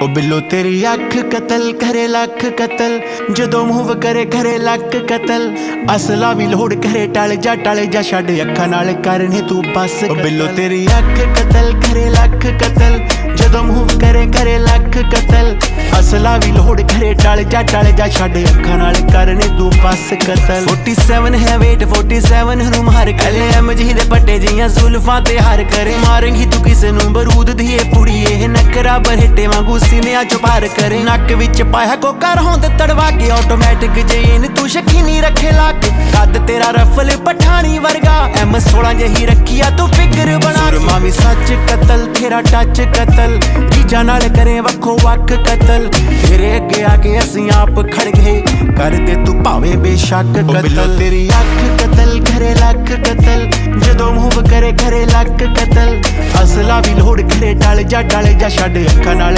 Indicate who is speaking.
Speaker 1: ओ बिल्लो तेरी अख कतल करे लख कतल, जदों मूव करे करे लक कतल। असला भी लोड़ करे टल जा छड़ अखा नाल करने तू बस। ओ बिल्लो तेरी अख कतल करे लख कतल, जदों मूव करे करे लख कतल। असला भी लोड़ करे टल जा छड़ अखा नाल करने तू बस कतल। 47 है वेट 47 नू मार कले एमजी दे पट्टे जियां जुल्फां ते हार करे। मारेंगी तू किसे नू बरूद दी पुड़िए नकरा बरहटे वांगू सीने चो पार करे। नक विच पाया कोका होंद तड़वा के ऑटोमैटिक जेन तू शकीनी रखे लाके। कद तेरा रफल पठानी वर्गा M16 जही रखिया तू फिगर बना। मामी सच कतल तेरा टच कतल, जीजा नाल करे वखो वक कतल। तेरे अगे आके असीं आप खड़ गए कर दे तू भावे बेशक कतल। तेरी अख कतल करे लख कतल, जदों मूव करे करे लक कतल। असला भी लोड़ करे टल जा छड़ अखा नाल।